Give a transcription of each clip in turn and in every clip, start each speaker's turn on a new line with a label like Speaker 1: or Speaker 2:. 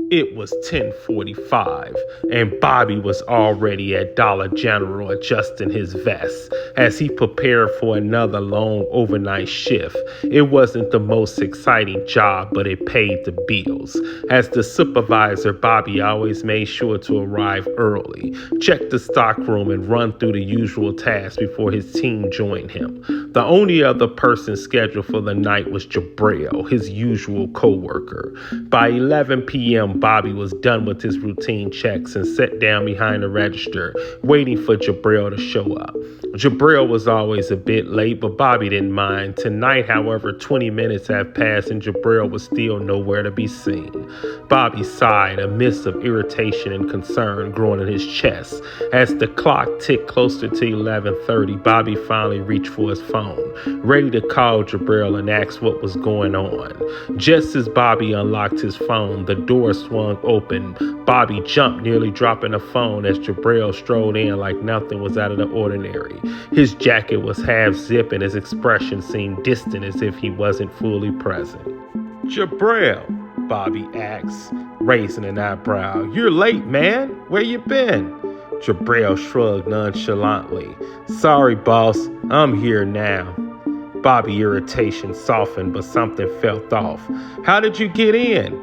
Speaker 1: It was 10:45, and Bobby was already at Dollar General adjusting his vest as he prepared for another long overnight shift. It wasn't the most exciting job, but it paid the bills. As the supervisor, Bobby always made sure to arrive early, check the stockroom, and run through the usual tasks before his team joined him. The only other person scheduled for the night was Jabril, his usual co-worker. By 11 p.m., Bobby was done with his routine checks and sat down behind the register, waiting for Jabril to show up. Jabril was always a bit late, but Bobby didn't mind. Tonight, however, 20 minutes had passed and Jabril was still nowhere to be seen. Bobby sighed, a mist of irritation and concern growing in his chest. As the clock ticked closer to 11:30, Bobby finally reached for his phone, ready to call Jabril and ask what was going on. Just as Bobby unlocked his phone, the door swung open. Bobby jumped, nearly dropping the phone as Jabril strolled in like nothing was out of the ordinary. His jacket was half zipped and his expression seemed distant, as if he wasn't fully present. "Jabril," Bobby asked, raising an eyebrow. "You're late, man. Where you been?" Jabril shrugged nonchalantly. "Sorry, boss. I'm here now." Bobby's irritation softened, but something felt off. "How did you get in?"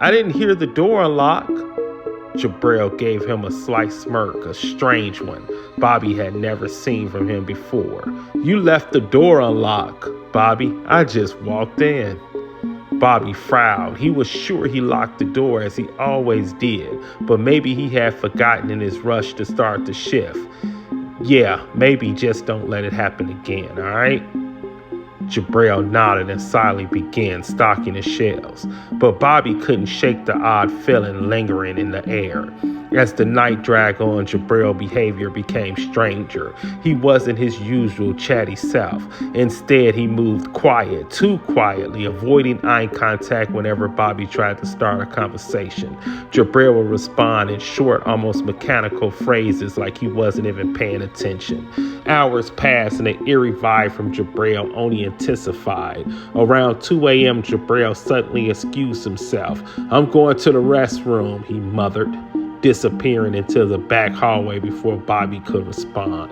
Speaker 1: "I didn't hear the door unlock." Jabril gave him a slight smirk, a strange one Bobby had never seen from him before. "You left the door unlocked, Bobby. I just walked in." Bobby frowned. He was sure he locked the door as he always did, but maybe he had forgotten in his rush to start the shift. "Yeah, maybe just don't let it happen again, all right?" Jabril nodded and silently began stocking the shelves, but Bobby couldn't shake the odd feeling lingering in the air. As the night dragged on, Jabril's behavior became stranger. He wasn't his usual chatty self. Instead, he moved quiet, too quietly, avoiding eye contact whenever Bobby tried to start a conversation. Jabril would respond in short, almost mechanical phrases like he wasn't even paying attention. Hours passed and the eerie vibe from Jabril only intensified. Around 2 a.m., Jabril suddenly excused himself. "I'm going to the restroom," he muttered, disappearing into the back hallway before Bobby could respond.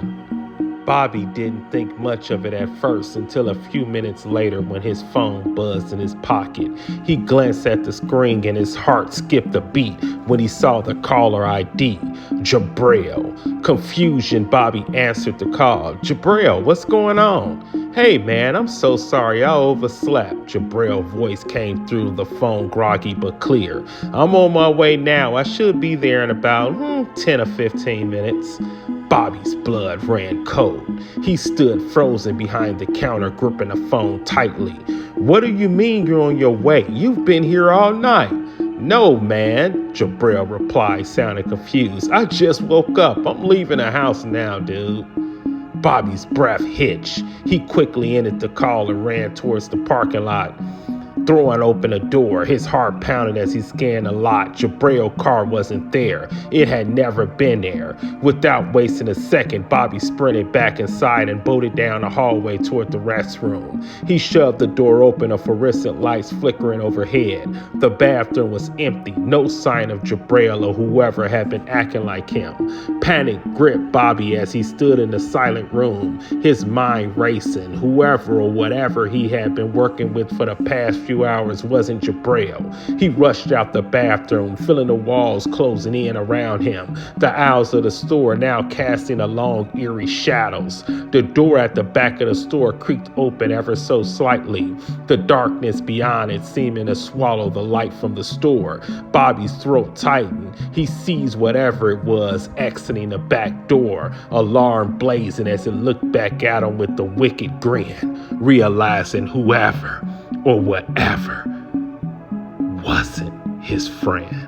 Speaker 1: Bobby didn't think much of it at first until a few minutes later when his phone buzzed in his pocket. He glanced at the screen and his heart skipped a beat when he saw the caller ID, Jabril. Confusion, Bobby answered the call. "Jabril, what's going on?" "Hey man, I'm so sorry, I overslept." Jabril's voice came through the phone, groggy but clear. "I'm on my way now. I should be there in about 10 or 15 minutes. Bobby's blood ran cold. He stood frozen behind the counter, gripping the phone tightly. "What do you mean you're on your way? You've been here all night." "No, man," Jabril replied, sounding confused. "I just woke up. I'm leaving the house now, dude." Bobby's breath hitched. He quickly ended the call and ran towards the parking lot, throwing open a door. His heart pounded as he scanned the lot. Jabril's car wasn't there. It had never been there. Without wasting a second, Bobby sprinted back inside and bolted down the hallway toward the restroom. He shoved the door open, a fluorescent lights flickering overhead. The bathroom was empty. No sign of Jabril or whoever had been acting like him. Panic gripped Bobby as he stood in the silent room, his mind racing. Whoever or whatever he had been working with for the past few hours wasn't Jabril. He rushed out the bathroom, feeling the walls closing in around him, the aisles of the store now casting a long, eerie shadows. The door at the back of the store creaked open ever so slightly, the darkness beyond it seeming to swallow the light from the store. Bobby's throat tightened. He seized whatever it was exiting the back door, alarm blazing as it looked back at him with the wicked grin, realizing whoever or whatever wasn't his friend.